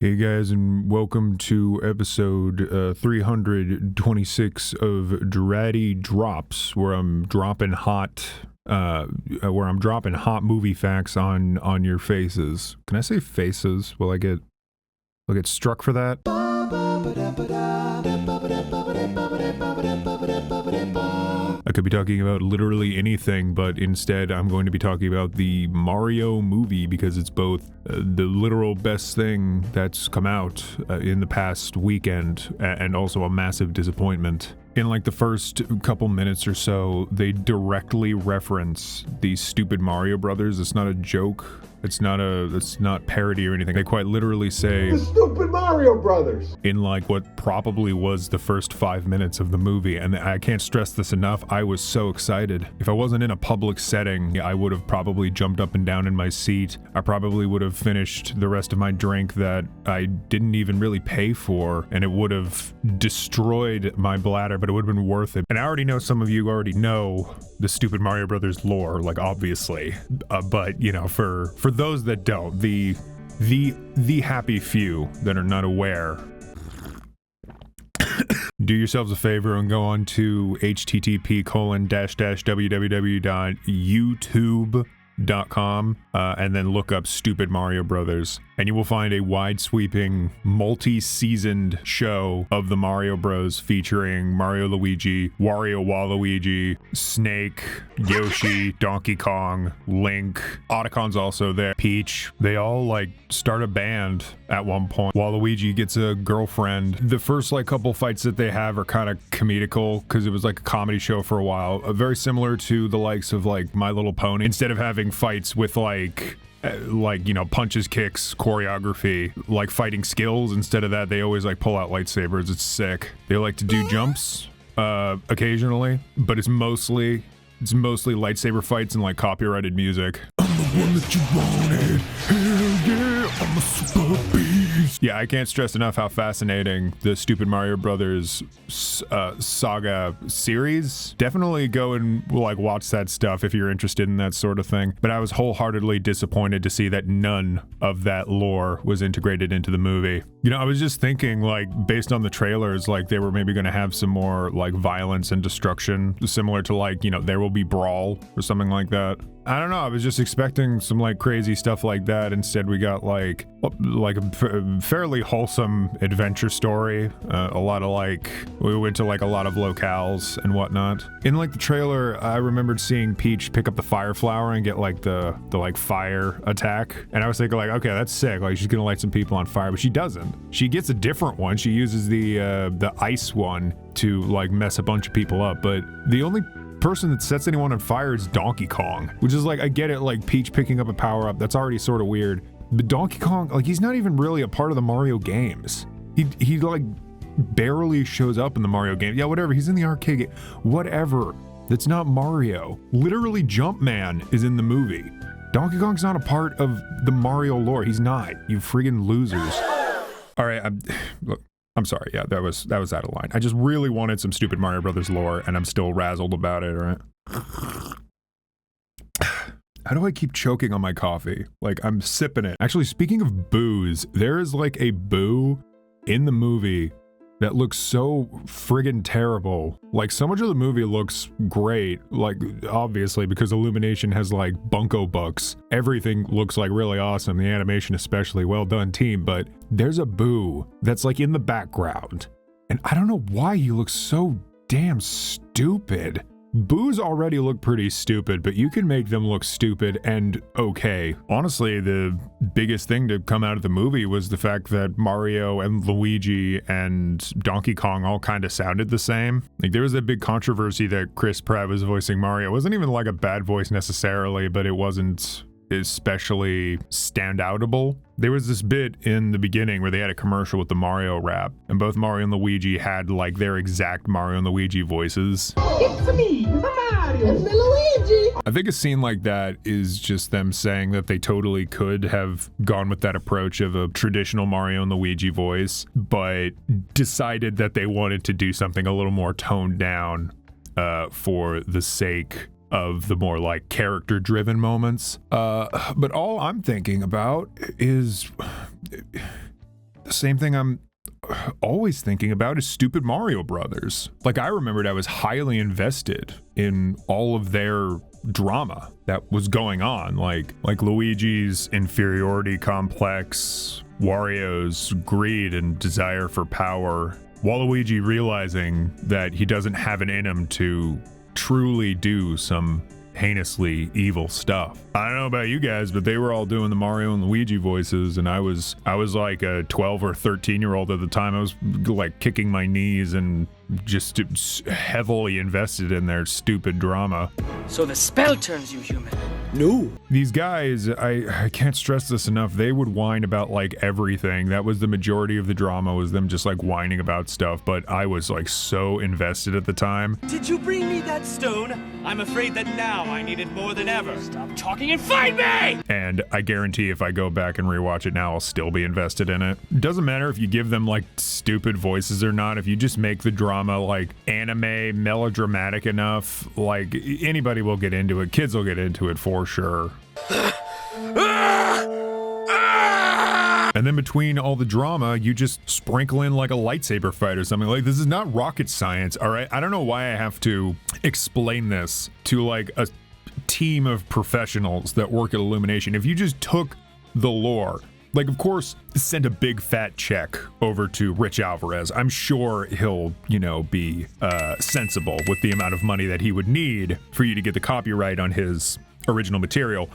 Hey guys, and welcome to episode 326 of Jraddy Drops, where I'm dropping hot movie facts on your faces. Can I say faces? Will I get struck for that? I could be talking about literally anything, but instead I'm going to be talking about the Mario movie because it's both the literal best thing that's come out in the past weekend and also a massive disappointment. In like the first couple minutes or so, they directly reference these stupid Mario Brothers. It's not a joke. It's not parody or anything. They quite literally say, "The stupid Mario Brothers," in like what probably was the first 5 minutes of the movie. And I can't stress this enough. I was so excited. If I wasn't in a public setting, I would have probably jumped up and down in my seat. I probably would have finished the rest of my drink that I didn't even really pay for, and it would have destroyed my bladder, but it would have been worth it. And I already know some of you already know the stupid Mario Brothers lore, like obviously, but you know, for those that don't, the happy few that are not aware, do yourselves a favor and go on to http://www.youtube.com and then look up Stupid Mario Brothers, and you will find a wide-sweeping, multi-seasoned show of the Mario Bros featuring Mario, Luigi, Wario, Waluigi, Snake, Yoshi, Donkey Kong, Link, Otacon's also there, Peach. They all like start a band at one point. Waluigi gets a girlfriend. The first like couple fights that they have are kind of comedical because it was like a comedy show for a while, very similar to the likes of like My Little Pony. Instead of having fights with like you know, punches, kicks, choreography, like fighting skills, instead of that they always like pull out lightsabers. It's sick. They like to do jumps occasionally, but it's mostly lightsaber fights and like copyrighted music. I'm the one that you wanted. Hell yeah, I'm a super beast. Yeah, I can't stress enough how fascinating the Stupid Mario Brothers saga series. Definitely go and like watch that stuff if you're interested in that sort of thing. But I was wholeheartedly disappointed to see that none of that lore was integrated into the movie. You know, I was just thinking, like, based on the trailers, like they were maybe going to have some more like violence and destruction, similar to like, you know, There Will Be Brawl or something like that. I don't know, I was just expecting some like crazy stuff like that. Instead we got like a fairly wholesome adventure story. A lot of like, we went to like a lot of locales and whatnot. In like the trailer, I remembered seeing Peach pick up the fire flower and get like the like fire attack. And I was thinking like, okay, that's sick. Like she's gonna light some people on fire, but she doesn't. She gets a different one. She uses the ice one to like mess a bunch of people up. But the only person that sets anyone on fire is Donkey Kong, which is like, I get it, like Peach picking up a power-up, that's already sort of weird, but Donkey Kong, like, he's not even really a part of the Mario games. He like barely shows up in the Mario game. Yeah, whatever, he's in the arcade game, whatever, that's not Mario. Literally Jumpman is in the movie. Donkey Kong's not a part of the Mario lore. He's not, you friggin' losers. All right, look, I'm sorry, yeah, that was out of line. I just really wanted some Stupid Mario Brothers lore, and I'm still razzled about it, alright? How do I keep choking on my coffee? Like, I'm sipping it. Actually, speaking of booze, there is like a boo in the movie that looks so friggin' terrible. Like, so much of the movie looks great, like, obviously, because Illumination has, like, bunko bucks. Everything looks, like, really awesome, the animation especially. Well done, team, but there's a boo that's, like, in the background. And I don't know why he looks so damn stupid. Boos already look pretty stupid, but you can make them look stupid and okay. Honestly, the biggest thing to come out of the movie was the fact that Mario and Luigi and Donkey Kong all kind of sounded the same. Like, there was a big controversy that Chris Pratt was voicing Mario. It wasn't even like a bad voice necessarily, but it wasn't especially standoutable. There was this bit in the beginning where they had a commercial with the Mario rap, and both Mario and Luigi had like their exact Mario and Luigi voices. It's me, Mario, and Luigi. I think a scene like that is just them saying that they totally could have gone with that approach of a traditional Mario and Luigi voice, but decided that they wanted to do something a little more toned down for the sake of the more like character driven moments. But all I'm thinking about is same thing I'm always thinking about is Stupid Mario Brothers. Like, I remembered I was highly invested in all of their drama that was going on, like Luigi's inferiority complex, Wario's greed and desire for power, Waluigi realizing that he doesn't have it in him to truly do some heinously evil stuff. I don't know about you guys, but they were all doing the Mario and Luigi voices, and I was like a 12 or 13-year-old at the time. I was like kicking my knees and just heavily invested in their stupid drama. So the spell turns you human? No. These guys, I can't stress this enough, they would whine about like everything. That was the majority of the drama, was them just like whining about stuff, but I was like so invested at the time. Did you bring me that stone? I'm afraid that now I need it more than ever. Stop talking and fight me! And I guarantee if I go back and rewatch it now, I'll still be invested in it. Doesn't matter if you give them like stupid voices or not, if you just make the drama like anime, melodramatic enough, like anybody will get into it. Kids will get into it for sure. And then between all the drama, you just sprinkle in like a lightsaber fight or something. Like, this is not rocket science, all right? I don't know why I have to explain this to like a team of professionals that work at Illumination. If you just took the lore, like, of course, send a big fat check over to Rich Alvarez. I'm sure he'll, you know, be sensible with the amount of money that he would need for you to get the copyright on his original material.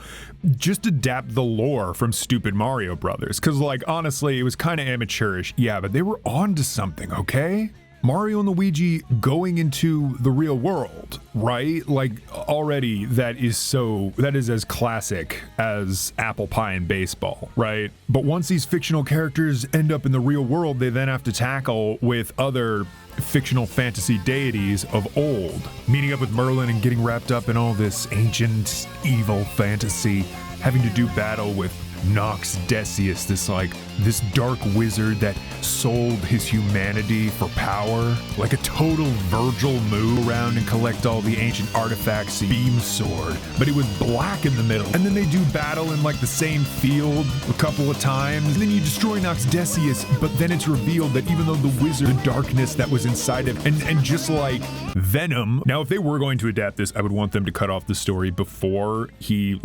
Just adapt the lore from Stupid Mario Brothers, because, like, honestly, it was kind of amateurish. Yeah, but they were on to something, okay? Mario and Luigi going into the real world, right? Like, already that is as classic as apple pie and baseball, right? But once these fictional characters end up in the real world, they then have to tackle with other fictional fantasy deities of old, meeting up with Merlin and getting wrapped up in all this ancient evil fantasy, having to do battle with Nox Decius, this dark wizard that sold his humanity for power, like a total Virgil move around and collect all the ancient artifacts, beam sword, but it was black in the middle. And then they do battle in like the same field a couple of times, and then you destroy Nox Decius, but then it's revealed that even though the wizard, the darkness that was inside him, and just like Venom. Now, if they were going to adapt this, I would want them to cut off the story before he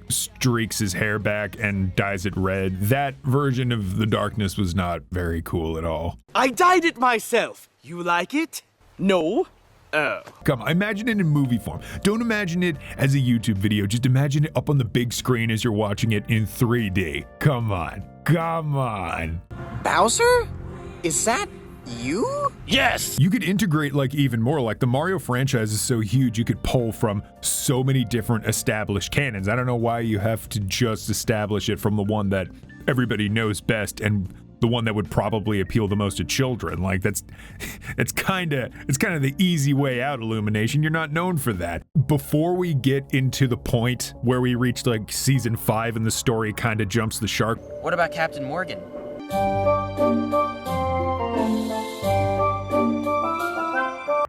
streaks his hair back and dyes it red. That version of the darkness was not very cool at all. I dyed it myself. You like it? No? Oh. Come on, imagine it in movie form. Don't imagine it as a YouTube video. Just imagine it up on the big screen as you're watching it in 3D. Come on. Bowser? Is that you? Yes! You could integrate like even more. Like, the Mario franchise is so huge, you could pull from so many different established canons. I don't know why you have to just establish it from the one that everybody knows best and the one that would probably appeal the most to children. Like, it's kind of the easy way out, Illumination. You're not known for that. Before we get into the point where we reach like season 5 and the story kind of jumps the shark. What about Captain Morgan?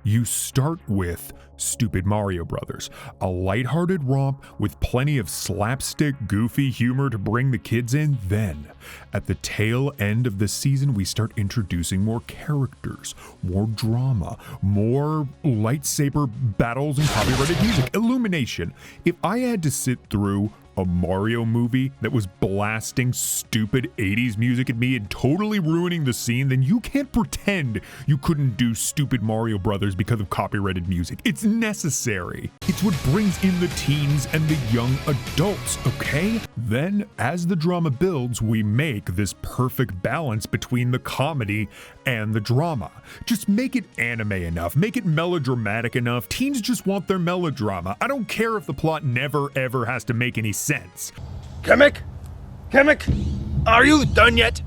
You start with Stupid Mario Brothers, a lighthearted romp with plenty of slapstick, goofy humor to bring the kids in. Then, at the tail end of the season, we start introducing more characters, more drama, more lightsaber battles and copyrighted music. Illumination. If I had to sit through a Mario movie that was blasting stupid 80s music at me and totally ruining the scene, then you can't pretend you couldn't do Stupid Mario Brothers because of copyrighted music. It's necessary. It's what brings in the teens and the young adults, okay? Then, as the drama builds, we make this perfect balance between the comedy and the drama. Just make it anime enough, make it melodramatic enough. Teens just want their melodrama. I don't care if the plot never ever has to make any sense. Kamek, are you done yet?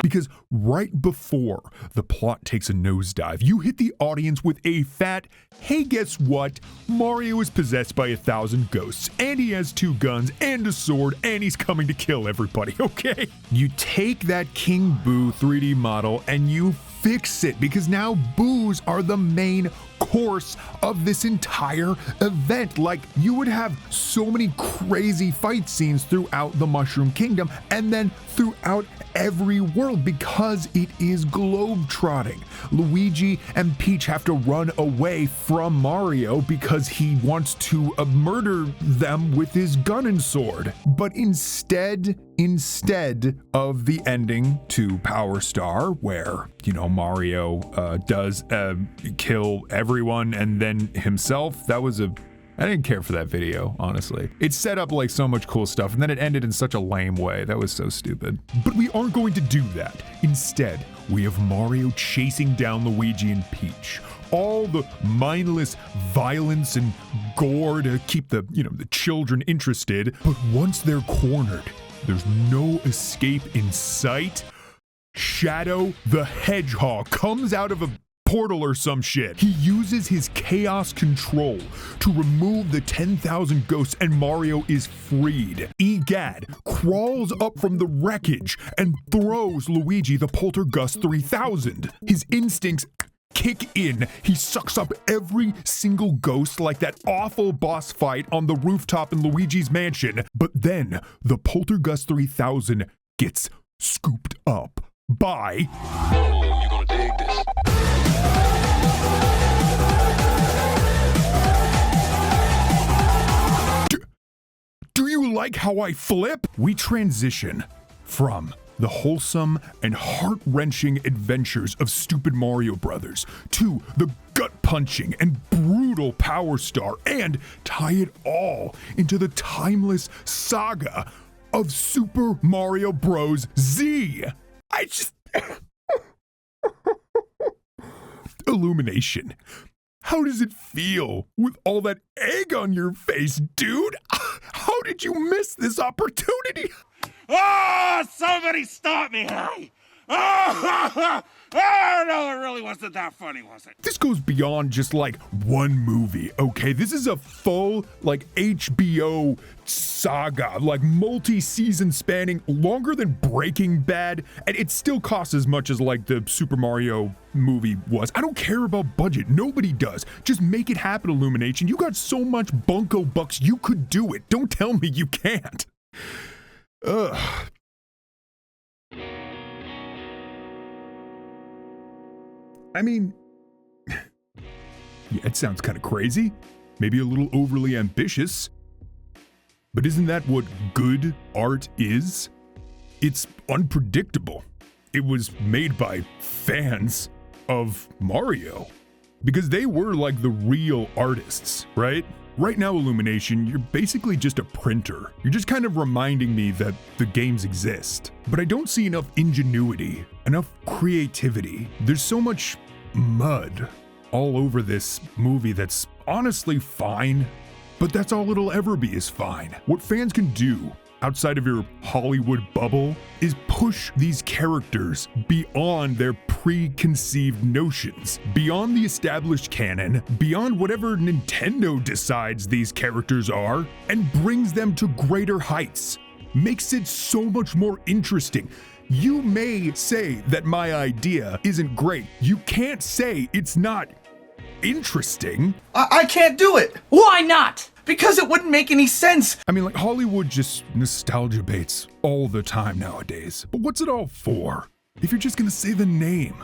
Because right before the plot takes a nosedive, you hit the audience with a fat, hey, guess what? Mario is possessed by 1,000 ghosts, and he has 2 guns and a sword, and he's coming to kill everybody, okay? You take that King Boo 3D model and you fix it, because now boos are the main course of this entire event. Like, you would have so many crazy fight scenes throughout the Mushroom Kingdom and then throughout every world because it is globe-trotting. Luigi and Peach have to run away from Mario because he wants to murder them with his gun and sword. But instead of the ending to Power Star, where, Mario does kill everyone and then himself, I didn't care for that video, honestly. It set up like so much cool stuff, and then it ended in such a lame way. That was so stupid. But we aren't going to do that. Instead, we have Mario chasing down Luigi and Peach. All the mindless violence and gore to keep the children interested. But once they're cornered, there's no escape in sight. Shadow the Hedgehog comes out of a portal or some shit. He uses his chaos control to remove the 10,000 ghosts and Mario is freed. Egad crawls up from the wreckage and throws Luigi the Poltergust 3000. His instincts kick in. He sucks up every single ghost like that awful boss fight on the rooftop in Luigi's mansion. But then the Poltergust 3000 gets scooped up by... Oh, you gonna dig this? Do you like how I flip? We transition from the wholesome and heart-wrenching adventures of Super Mario Brothers to the gut-punching and brutal Power Star and tie it all into the timeless saga of Super Mario Bros. Z. Illumination. How does it feel with all that egg on your face, dude? How did you miss this opportunity? Oh, somebody stop me, hey! Oh, no, it really wasn't that funny, was it? This goes beyond just like one movie, okay? This is a full like HBO saga, like multi-season spanning, longer than Breaking Bad, and it still costs as much as like the Super Mario movie was. I don't care about budget. Nobody does. Just make it happen, Illumination. You got so much bunko bucks, you could do it. Don't tell me you can't. Ugh. I mean, yeah, it sounds kind of crazy, maybe a little overly ambitious, but isn't that what good art is? It's unpredictable. It was made by fans of Mario because they were like the real artists, right? Right now, Illumination, you're basically just a printer. You're just kind of reminding me that the games exist. But I don't see enough ingenuity, enough creativity. There's so much mud all over this movie that's honestly fine, but that's all it'll ever be is fine. What fans can do outside of your Hollywood bubble is push these characters beyond their preconceived notions, beyond the established canon, beyond whatever Nintendo decides these characters are, and brings them to greater heights. Makes it so much more interesting. You may say that my idea isn't great. You can't say it's not interesting. I can't do it. Why not? Because it wouldn't make any sense. I mean, like, Hollywood just nostalgia baits all the time nowadays. But what's it all for? If you're just gonna say the name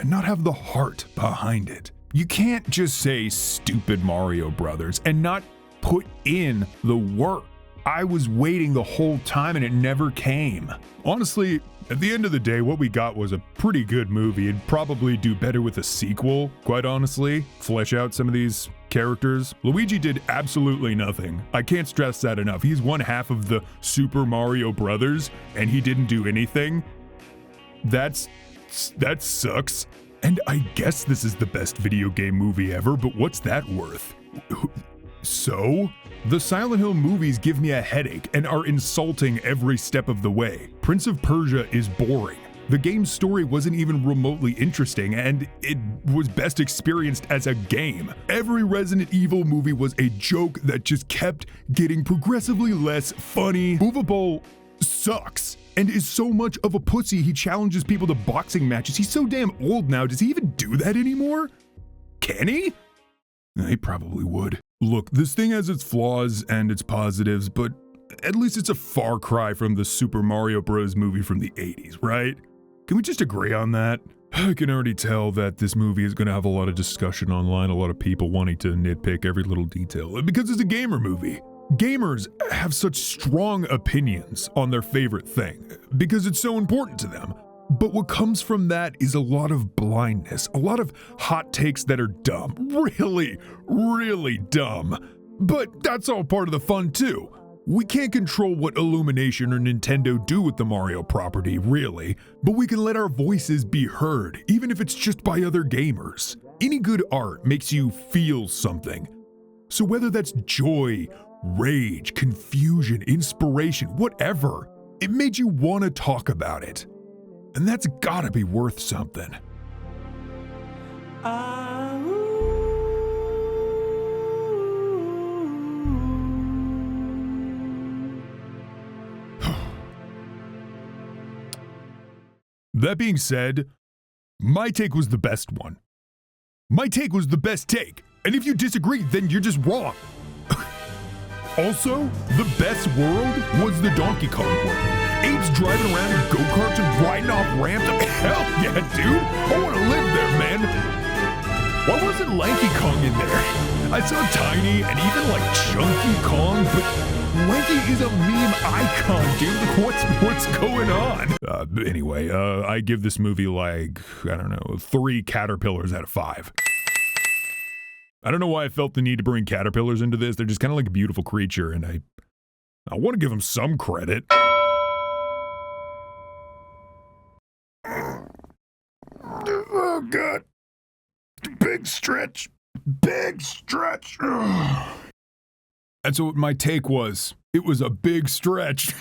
and not have the heart behind it. You can't just say stupid Mario Brothers and not put in the work. I was waiting the whole time and it never came. Honestly, at the end of the day, what we got was a pretty good movie. It'd probably do better with a sequel, quite honestly. Flesh out some of these characters. Luigi did absolutely nothing. I can't stress that enough. He's one half of the Super Mario Brothers, and he didn't do anything. That sucks. And I guess this is the best video game movie ever, but what's that worth? So? The Silent Hill movies give me a headache and are insulting every step of the way. Prince of Persia is boring. The game's story wasn't even remotely interesting, and it was best experienced as a game. Every Resident Evil movie was a joke that just kept getting progressively less funny. Movable sucks and is so much of a pussy he challenges people to boxing matches. He's so damn old now, does he even do that anymore? Can he? He probably would. Look, this thing has its flaws and its positives, but at least it's a far cry from the Super Mario Bros. Movie from the 80s, right? Can we just agree on that? I can already tell that this movie is going to have a lot of discussion online, a lot of people wanting to nitpick every little detail, because it's a gamer movie. Gamers have such strong opinions on their favorite thing, because it's so important to them. But what comes from that is a lot of blindness, a lot of hot takes that are dumb. Really, really dumb. But that's all part of the fun too. We can't control what Illumination or Nintendo do with the Mario property, really, but we can let our voices be heard, even if it's just by other gamers. Any good art makes you feel something. So whether that's joy, rage, confusion, inspiration, whatever, it made you want to talk about it. And that's gotta be worth something. That being said, my take was the best one. My take was the best take. And if you disagree, then you're just wrong. Also, the best world was the Donkey Kong world. Apes driving around in go-karts and riding off ramps. Hell yeah, dude! I want to live there, man! Why wasn't Lanky Kong in there? I saw Tiny and even like Chunky Kong, but Lanky is a meme icon, dude. What's going on? Anyway, I give this movie like, I don't know, 3 caterpillars out of 5. I don't know why I felt the need to bring caterpillars into this. They're just kind of like a beautiful creature, and I want to give them some credit. Oh, God. Big stretch. Big stretch. And so my take was, it was a big stretch.